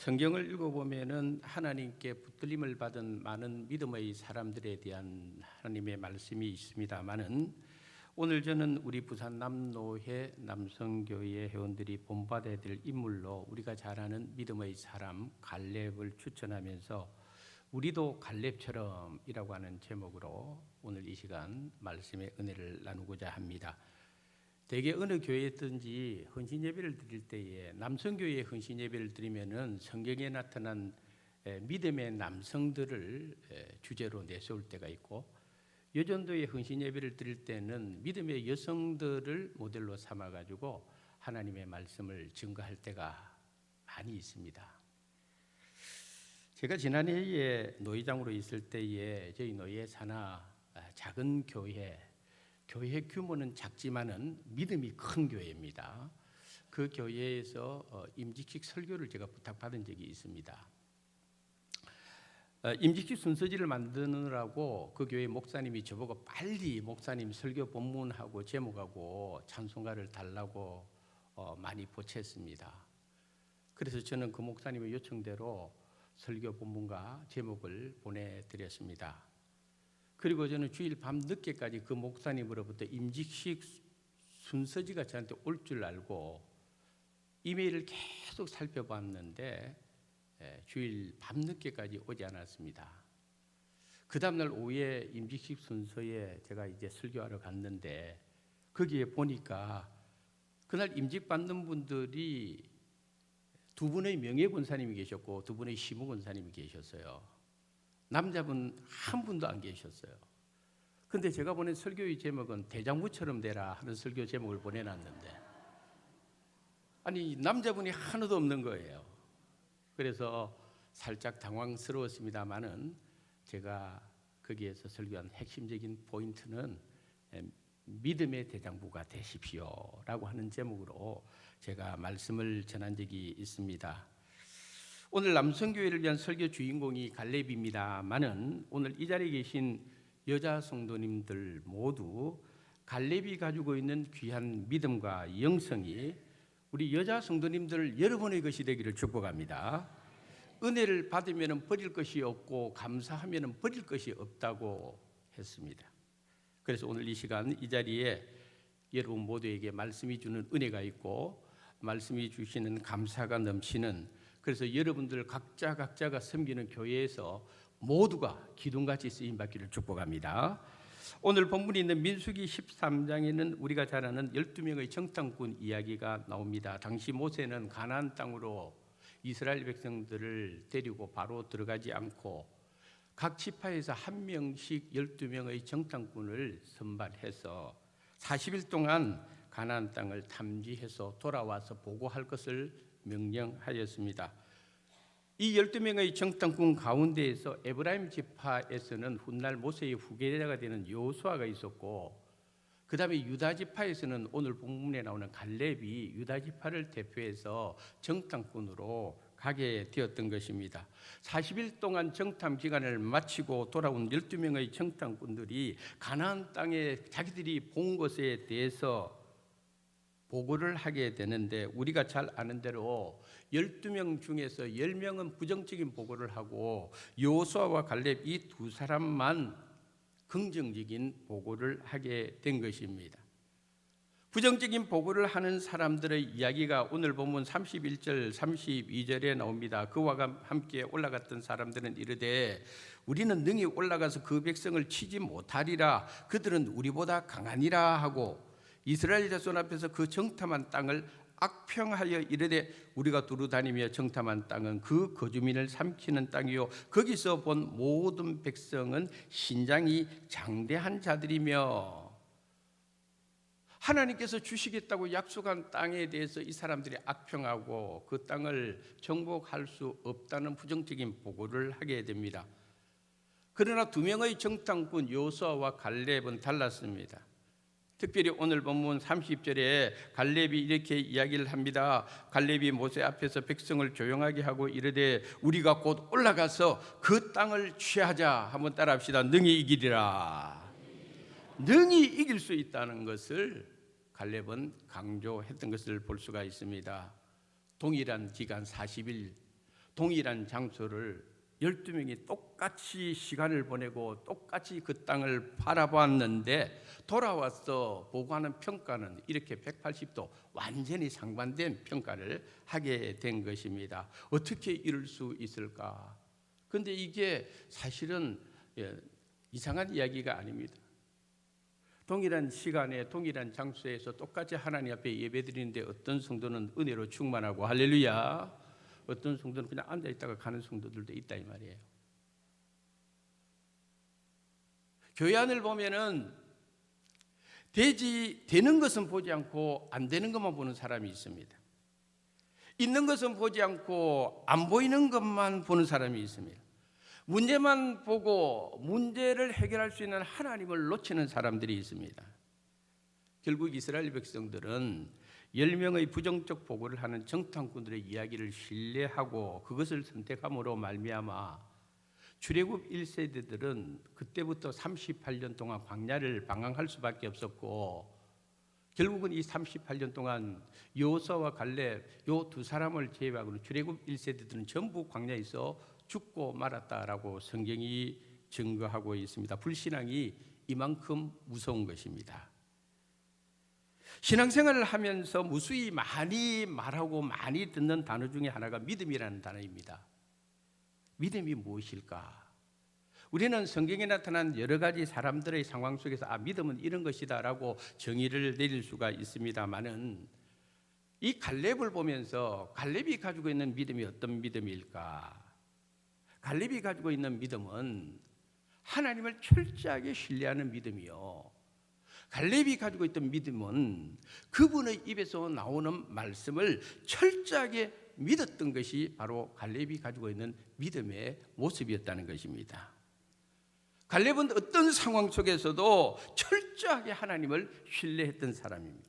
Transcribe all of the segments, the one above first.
성경을 읽어보면은 하나님께 붙들림을 받은 많은 믿음의 사람들에 대한 하나님의 말씀이 있습니다만은 오늘 저는 우리 부산 남노회 남성교회 회원들이 본받아야 될 인물로 우리가 잘 아는 믿음의 사람 갈렙을 추천하면서 우리도 갈렙처럼이라고 하는 제목으로 오늘 이 시간 말씀의 은혜를 나누고자 합니다. 대개 어느 교회든지 헌신 예배를 드릴 때에 남성교회에 헌신 예배를 드리면은 성경에 나타난 믿음의 남성들을 주제로 내세울 때가 있고, 여전도에 헌신 예배를 드릴 때는 믿음의 여성들을 모델로 삼아 가지고 하나님의 말씀을 증거할 때가 많이 있습니다. 제가 지난해에 노회장으로 있을 때에 저희 노예 산하 작은 교회 규모는 작지만은 믿음이 큰 교회입니다. 그 교회에서 임직식 설교를 제가 부탁받은 적이 있습니다. 임직식 순서지를 만드느라고 그 교회 목사님이 저보고 빨리 목사님 설교 본문하고 제목하고 찬송가를 달라고 많이 보챘습니다. 그래서 저는 그 목사님의 요청대로 설교 본문과 제목을 보내드렸습니다. 그리고 저는 주일 밤 늦게까지 그 목사님으로부터 임직식 순서지가 저한테 올 줄 알고 이메일을 계속 살펴봤는데 주일 밤 늦게까지 오지 않았습니다. 그 다음날 오후에 임직식 순서에 제가 이제 설교하러 갔는데 거기에 보니까 그날 임직 받는 분들이 두 분의 명예권사님이 계셨고 두 분의 시무권사님이 계셨어요. 남자분 한 분도 안 계셨어요. 근데 제가 보낸 설교의 제목은 대장부처럼 되라 하는 설교 제목을 보내놨는데 아니 남자분이 하나도 없는 거예요. 그래서 살짝 당황스러웠습니다마는 제가 거기에서 설교한 핵심적인 포인트는 믿음의 대장부가 되십시오라고 하는 제목으로 제가 말씀을 전한 적이 있습니다. 오늘 남성교회를 위한 설교 주인공이 갈렙입니다만은 오늘 이 자리에 계신 여자 성도님들 모두 갈렙이 가지고 있는 귀한 믿음과 영성이 우리 여자 성도님들 여러분의 것이 되기를 축복합니다. 은혜를 받으면 버릴 것이 없고 감사하면 버릴 것이 없다고 했습니다. 그래서 오늘 이 시간 이 자리에 여러분 모두에게 말씀이 주는 은혜가 있고 말씀이 주시는 감사가 넘치는, 그래서 여러분들 각자가 섬기는 교회에서 모두가 기둥같이 쓰임받기를 축복합니다. 오늘 본문이 있는 민수기 13장에는 우리가 잘 아는 12명의 정탐꾼 이야기가 나옵니다. 당시 모세는 가나안 땅으로 이스라엘 백성들을 데리고 바로 들어가지 않고 각 지파에서 한 명씩 12명의 정탐꾼을 선발해서 40일 동안 가나안 땅을 탐지해서 돌아와서 보고할 것을 명령하였습니다. 이 12명의 정탐꾼 가운데에서 에브라임 지파에서는 훗날 모세의 후계자가 되는 여호수아가 있었고, 그 다음에 유다 지파에서는 오늘 본문에 나오는 갈렙이 유다 지파를 대표해서 정탐꾼으로 가게 되었던 것입니다. 40일 동안 정탐 기간을 마치고 돌아온 12명의 정탐꾼들이 가나안 땅에 자기들이 본 것에 대해서 보고를 하게 되는데, 우리가 잘 아는 대로 12명 중에서 10명은 부정적인 보고를 하고 여호수아와 갈렙 이 두 사람만 긍정적인 보고를 하게 된 것입니다. 부정적인 보고를 하는 사람들의 이야기가 오늘 본문 31절 32절에 나옵니다. 그와 함께 올라갔던 사람들은 이르되 우리는 능히 올라가서 그 백성을 치지 못하리라. 그들은 우리보다 강하니라 하고 이스라엘 자손 앞에서 그 정탐한 땅을 악평하여 이르되 우리가 두루 다니며 정탐한 땅은 그 거주민을 삼키는 땅이요 거기서 본 모든 백성은 신장이 장대한 자들이며, 하나님께서 주시겠다고 약속한 땅에 대해서 이 사람들이 악평하고 그 땅을 정복할 수 없다는 부정적인 보고를 하게 됩니다. 그러나 두 명의 정탐꾼 여호수아와 갈렙은 달랐습니다. 특별히 오늘 본문 30절에 갈렙이 이렇게 이야기를 합니다. 갈렙이 모세 앞에서 백성을 조용하게 하고 이르되 우리가 곧 올라가서 그 땅을 취하자. 한번 따라합시다. 능히 이기리라. 능히 이길 수 있다는 것을 갈렙은 강조했던 것을 볼 수가 있습니다. 동일한 기간 40일, 동일한 장소를 12명이 똑같이 시간을 보내고 똑같이 그 땅을 바라봤는데 돌아와서 보고하는 평가는 이렇게 180도 완전히 상반된 평가를 하게 된 것입니다. 어떻게 이럴 수 있을까? 그런데 이게 사실은 이상한 이야기가 아닙니다. 동일한 시간에 동일한 장소에서 똑같이 하나님 앞에 예배드리는데 어떤 성도는 은혜로 충만하고 할렐루야, 어떤 성도는 그냥 앉아있다가 가는 성도들도 있다 이 말이에요. 교회 안을 보면은 되는 것은 보지 않고 안 되는 것만 보는 사람이 있습니다. 있는 것은 보지 않고 안 보이는 것만 보는 사람이 있습니다. 문제만 보고 문제를 해결할 수 있는 하나님을 놓치는 사람들이 있습니다. 결국 이스라엘 백성들은 10명의 부정적 보고를 하는 정탐꾼들의 이야기를 신뢰하고 그것을 선택함으로 말미암아 출애굽 1세대들은 그때부터 38년 동안 광야를 방황할 수밖에 없었고, 결국은 이 38년 동안 여호수아와 갈렙 요 두 사람을 제외하고는 출애굽 1세대들은 전부 광야에서 죽고 말았다라고 성경이 증거하고 있습니다. 불신앙이 이만큼 무서운 것입니다. 신앙생활을 하면서 무수히 많이 말하고 많이 듣는 단어 중에 하나가 믿음이라는 단어입니다. 믿음이 무엇일까? 우리는 성경에 나타난 여러 가지 사람들의 상황 속에서 믿음은 이런 것이다 라고 정의를 내릴 수가 있습니다만은, 이 갈렙을 보면서 갈렙이 가지고 있는 믿음이 어떤 믿음일까? 갈렙이 가지고 있는 믿음은 하나님을 철저하게 신뢰하는 믿음이요, 갈렙이 가지고 있던 믿음은 그분의 입에서 나오는 말씀을 철저하게 믿었던 것이 바로 갈렙이 가지고 있는 믿음의 모습이었다는 것입니다. 갈렙은 어떤 상황 속에서도 철저하게 하나님을 신뢰했던 사람입니다.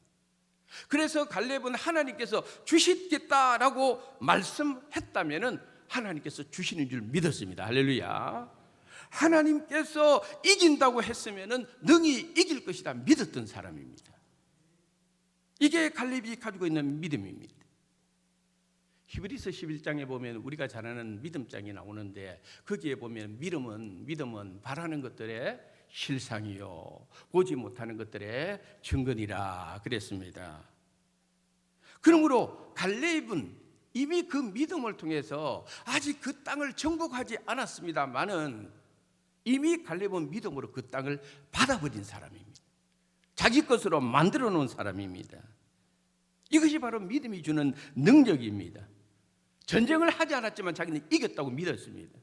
그래서 갈렙은 하나님께서 주시겠다라고 말씀했다면 하나님께서 주시는 줄 믿었습니다. 할렐루야. 하나님께서 이긴다고 했으면 능히 이길 것이다 믿었던 사람입니다. 이게 갈렙이 가지고 있는 믿음입니다. 히브리서 11장에 보면 우리가 잘 아는 믿음장이 나오는데, 거기에 보면 믿음은 바라는 것들의 실상이요 보지 못하는 것들의 증거니라 그랬습니다. 그러므로 갈렙은 이미 그 믿음을 통해서 아직 그 땅을 정복하지 않았습니다만은 이미 갈렙은 믿음으로 그 땅을 받아버린 사람입니다. 자기 것으로 만들어 놓은 사람입니다. 이것이 바로 믿음이 주는 능력입니다. 전쟁을 하지 않았지만 자기는 이겼다고 믿었습니다.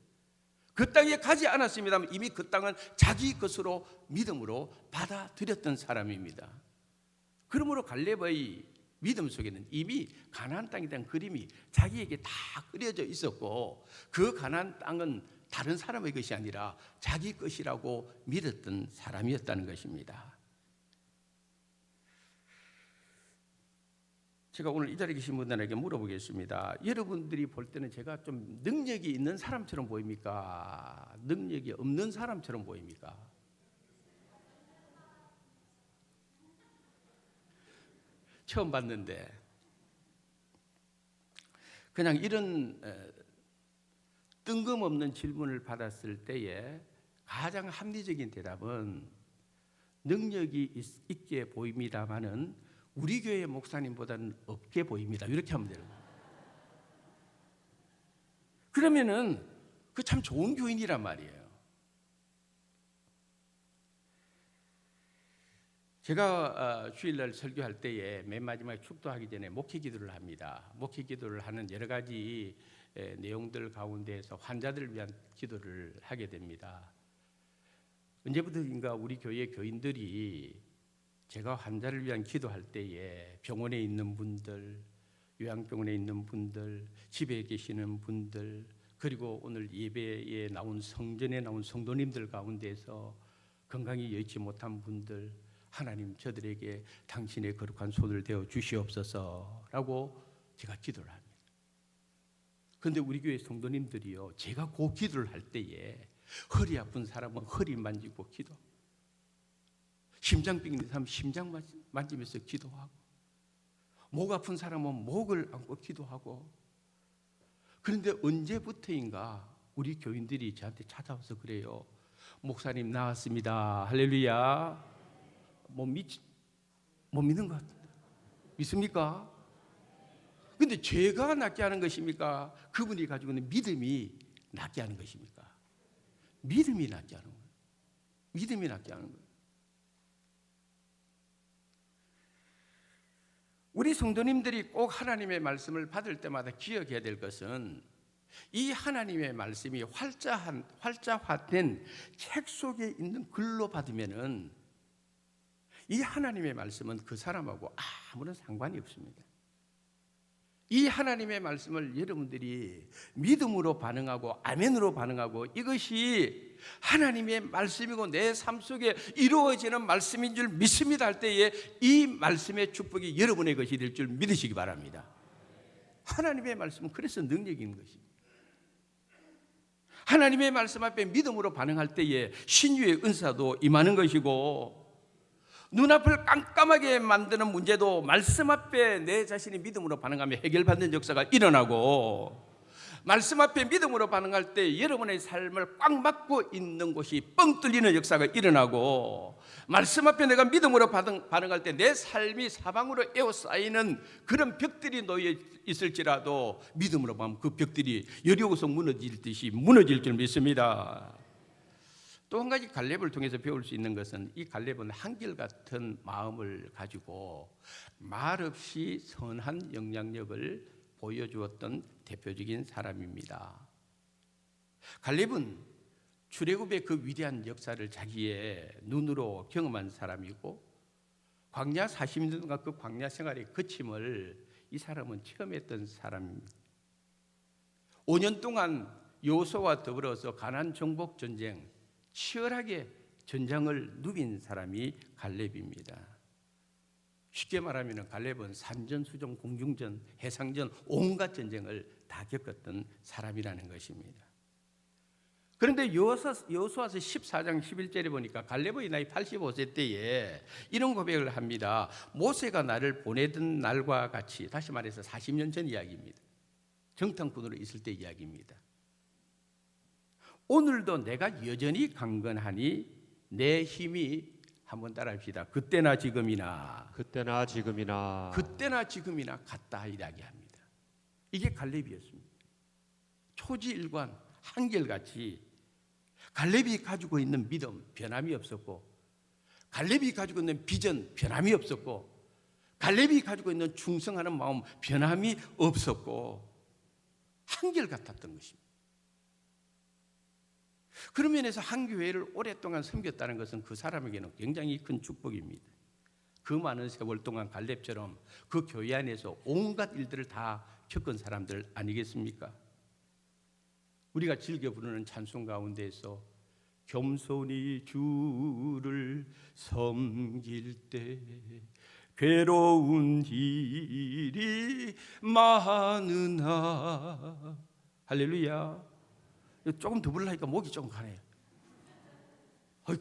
그 땅에 가지 않았습니다만 이미 그 땅은 자기 것으로 믿음으로 받아들였던 사람입니다. 그러므로 갈렙의 믿음 속에는 이미 가나안 땅에 대한 그림이 자기에게 다 그려져 있었고, 그 가나안 땅은 다른 사람의 것이 아니라 자기 것이라고 믿었던 사람이었다는 것입니다. 제가 오늘 이 자리에 계신 분들에게 물어보겠습니다. 여러분들이 볼 때는 제가 좀 능력이 있는 사람처럼 보입니까? 능력이 없는 사람처럼 보입니까? 처음 봤는데 그냥 이런 뜬금없는 질문을 받았을 때에 가장 합리적인 대답은 능력이 있게 보입니다마는 우리 교회 목사님보다는 없게 보입니다. 이렇게 하면 돼요. 그러면은 그 참 좋은 교인이란 말이에요. 제가 주일날 설교할 때에 맨 마지막에 축도하기 전에 목회 기도를 합니다. 목회 기도를 하는 여러 가지 내용들 가운데에서 환자들을 위한 기도를 하게 됩니다. 언제부터인가 우리 교회 교인들이 제가 환자를 위한 기도할 때에 병원에 있는 분들, 요양병원에 있는 분들, 집에 계시는 분들, 그리고 오늘 예배에 나온 성전에 나온 성도님들 가운데서 건강히 여의치 못한 분들, 하나님 저들에게 당신의 거룩한 손을 대어 주시옵소서라고 제가 기도를 합니다. 그런데 우리 교회 성도님들이요, 제가 그 기도를 할 때에 허리 아픈 사람은 허리 만지고 기도하고, 심장병 있는 사람은 심장 만지면서 기도하고, 목 아픈 사람은 목을 안고 기도하고, 그런데 언제부터인가 우리 교인들이 저한테 찾아와서 그래요. 목사님 나왔습니다. 할렐루야. 못 믿는 것 같은데. 믿습니까? 근데 죄가 낫게 하는 것입니까? 그분이 가지고 있는 믿음이 낫게 하는 것입니까? 믿음이 낫게 하는 거예요. 믿음이 낫게 하는 거예요. 우리 성도님들이 꼭 하나님의 말씀을 받을 때마다 기억해야 될 것은 이 하나님의 말씀이 활자화된 책 속에 있는 글로 받으면은 이 하나님의 말씀은 그 사람하고 아무런 상관이 없습니다. 이 하나님의 말씀을 여러분들이 믿음으로 반응하고 아멘으로 반응하고 이것이 하나님의 말씀이고 내 삶 속에 이루어지는 말씀인 줄 믿습니다 할 때에 이 말씀의 축복이 여러분의 것이 될 줄 믿으시기 바랍니다. 하나님의 말씀은 그래서 능력인 것입니다. 하나님의 말씀 앞에 믿음으로 반응할 때에 신유의 은사도 임하는 것이고 눈앞을 깜깜하게 만드는 문제도 말씀 앞에 내 자신이 믿음으로 반응하며 해결받는 역사가 일어나고 말씀 앞에 믿음으로 반응할 때 여러분의 삶을 꽉 막고 있는 곳이 뻥 뚫리는 역사가 일어나고 말씀 앞에 내가 믿음으로 반응할 때 내 삶이 사방으로 에워싸이는 그런 벽들이 놓여 있을지라도 믿음으로 반응하면 그 벽들이 여리고성 무너질 듯이 무너질 줄 믿습니다. 또 한 가지 갈렙을 통해서 배울 수 있는 것은 이 갈렙은 한결같은 마음을 가지고 말없이 선한 영향력을 보여주었던 대표적인 사람입니다. 갈렙은 출애굽의 그 위대한 역사를 자기의 눈으로 경험한 사람이고 광야 40년 동안 그 광야 생활의 거침을 이 사람은 체험했던 사람입니다. 5년 동안 여호수아와 더불어서 가나안 정복 전쟁 치열하게 전장을 누빈 사람이 갈렙입니다. 쉽게 말하면 갈렙은 산전수전, 공중전, 해상전 온갖 전쟁을 다 겪었던 사람이라는 것입니다. 그런데 여호수아서 14장 11절에 보니까 갈렙의 나이 85세 때에 이런 고백을 합니다. 모세가 나를 보내던 날과 같이, 다시 말해서 40년 전 이야기입니다. 정탐꾼으로 있을 때 이야기입니다. 오늘도 내가 여전히 강건하니 내 힘이, 한번 따라합시다. 그때나 지금이나 같다 이야기합니다. 이게 갈렙이었습니다. 초지일관 한결같이 갈렙이 가지고 있는 믿음 변함이 없었고, 갈렙이 가지고 있는 비전 변함이 없었고, 갈렙이 가지고 있는 충성하는 마음 변함이 없었고 한결같았던 것입니다. 그런 면에서 한 교회를 오랫동안 섬겼다는 것은 그 사람에게는 굉장히 큰 축복입니다. 그 많은 세월 동안 갈렙처럼 그 교회 안에서 온갖 일들을 다 겪은 사람들 아니겠습니까? 우리가 즐겨 부르는 찬송 가운데에서 겸손히 주를 섬길 때 괴로운 일이 많으나, 할렐루야. 조금 더 부르려니까 목이 조금 가네요.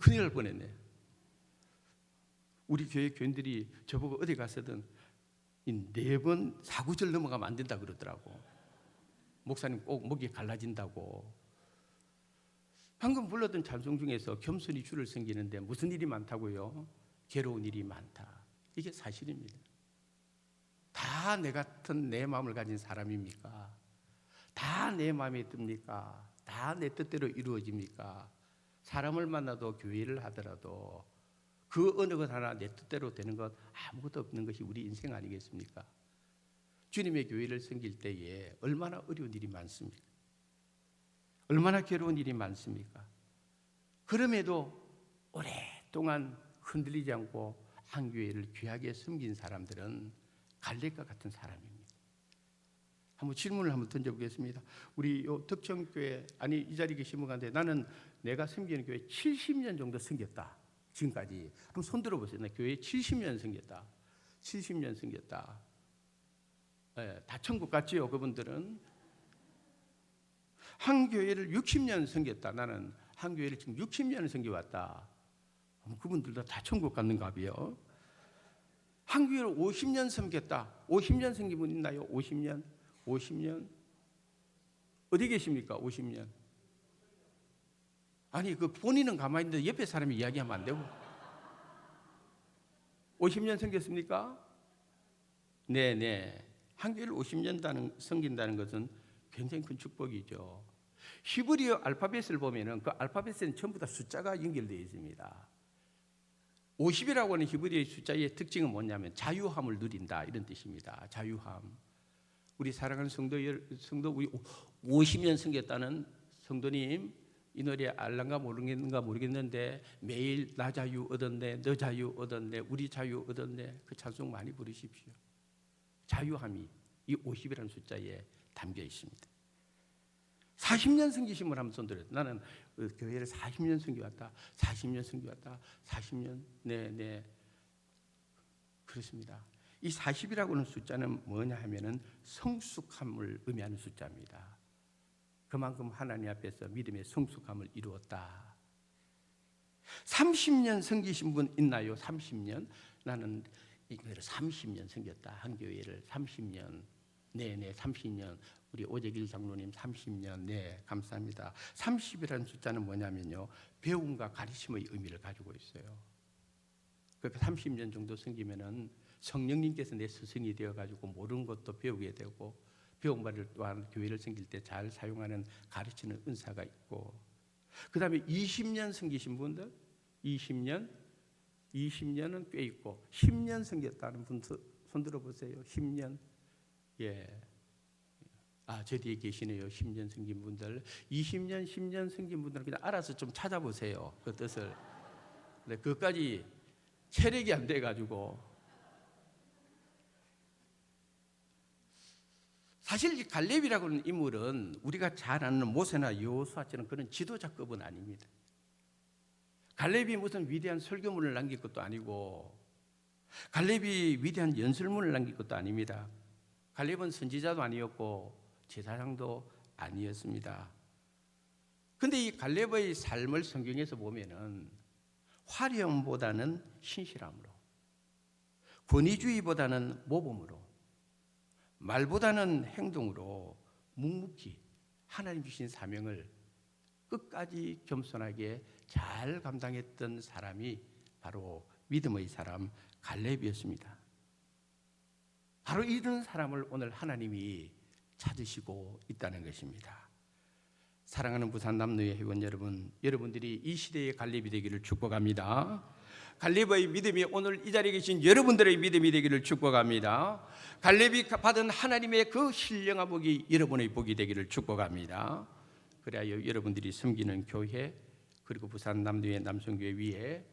큰일 날 뻔했네. 우리 교회 교인들이 저보고 어디 가서든 4번 사구절 넘어가면 안 된다 그러더라고. 목사님 꼭 목이 갈라진다고. 방금 불렀던 찬송 중에서 겸손히 주를 섬기는데 무슨 일이 많다고요? 괴로운 일이 많다. 이게 사실입니다. 다 내 같은 내 마음을 가진 사람입니까? 다 내 마음에 듭니까? 다 내 뜻대로 이루어집니까? 사람을 만나도 교회를 하더라도 그 어느 것 하나 내 뜻대로 되는 것 아무것도 없는 것이 우리 인생 아니겠습니까? 주님의 교회를 섬길 때에 얼마나 어려운 일이 많습니까? 얼마나 괴로운 일이 많습니까? 그럼에도 오랫동안 흔들리지 않고 한 교회를 귀하게 섬긴 사람들은 갈렙과 같은 사람입니다. 한번 질문을 한번 던져보겠습니다. 우리 덕천교회, 아니 이 자리에 계신 분 가운데 나는 내가 섬기는 교회 70년 정도 섬겼다. 지금까지. 한번 손 들어보세요. 나 교회 70년 섬겼다. 70년 섬겼다. 네, 다 천국 같지요, 그분들은. 한 교회를 60년 섬겼다. 나는 한 교회를 지금 60년을 섬겨왔다. 그분들도 다 천국 갔는가 봐요. 한 교회를 50년 섬겼다. 50년 섬긴 분 있나요? 50년? 어디 계십니까? 50년. 아니 그 본인은 가만히 있는데 옆에 사람이 이야기하면 안 되고. 50년 섬겼습니까? 네네. 한교회를 50년 섬긴다는 것은 굉장히 큰 축복이죠. 히브리어 알파벳을 보면은 그 알파벳에는 전부 다 숫자가 연결되어 있습니다. 50이라고 하는 히브리어 숫자의 특징은 뭐냐면 자유함을 누린다 이런 뜻입니다. 자유함. 우리 사랑하는 성도 우리 50년 섬겼다는 성도님 이 노래 알란가 모르겠는가 모르겠는데 매일 나 자유 얻었네, 너 자유 얻었네, 우리 자유 얻었네 그 찬송 많이 부르십시오. 자유함이 이 50이라는 숫자에 담겨 있습니다. 40년 섬기심을 한번 손들어요. 나는 교회를 40년 섬겨왔다. 40년 섬겨왔다. 40년 네 그렇습니다. 이 40이라고 하는 숫자는 뭐냐 하면은 성숙함을 의미하는 숫자입니다. 그만큼 하나님 앞에서 믿음의 성숙함을 이루었다. 30년 섬기신 분 있나요? 30년? 나는 이 교회를 30년 섬겼다. 한 교회를 30년. 네네 30년. 우리 오재길 장로님 30년. 네 감사합니다. 30이라는 숫자는 뭐냐면요. 배움과 가르침의 의미를 가지고 있어요. 그러니까 30년 정도 섬기면은 성령님께서 내 스승이 되어가지고 모르는 것도 배우게 되고 배운 바를 또한 교회를 섬길 때 잘 사용하는 가르치는 은사가 있고 그 다음에 20년 섬기신 분들 20년은 꽤 있고 10년 섬겼다는 분 손 들어보세요. 10년 예. 저 뒤에 계시네요. 10년 섬긴 분들 20년 10년 섬긴 분들은 그냥 알아서 좀 찾아보세요. 그 뜻을. 근데 그것까지 체력이 안 돼가지고 사실 이 갈렙이라고 하는 인물은 우리가 잘 아는 모세나 여호수아처럼 그런 지도자급은 아닙니다. 갈렙이 무슨 위대한 설교문을 남길 것도 아니고 갈렙이 위대한 연설문을 남길 것도 아닙니다. 갈렙은 선지자도 아니었고 제사장도 아니었습니다. 그런데 이 갈렙의 삶을 성경에서 보면은 화려함보다는 신실함으로 권위주의보다는 모범으로 말보다는 행동으로 묵묵히 하나님 주신 사명을 끝까지 겸손하게 잘 감당했던 사람이 바로 믿음의 사람 갈렙이었습니다. 바로 이런 사람을 오늘 하나님이 찾으시고 있다는 것입니다. 사랑하는 부산 남노예 회원 여러분, 여러분들이 이 시대의 갈렙이 되기를 축복합니다. 갈렙의 믿음이 오늘 이 자리에 계신 여러분들의 믿음이 되기를 축복합니다. 갈렙이 받은 하나님의 그 신령한 복이 여러분의 복이 되기를 축복합니다. 그래야 여러분들이 섬기는 교회 그리고 부산 남노예 남성교회 위에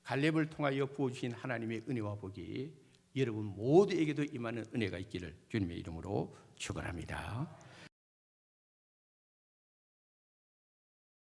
갈렙을 통하여 부어주신 하나님의 은혜와 복이 여러분 모두에게도 임하는 은혜가 있기를 주님의 이름으로 축원합니다.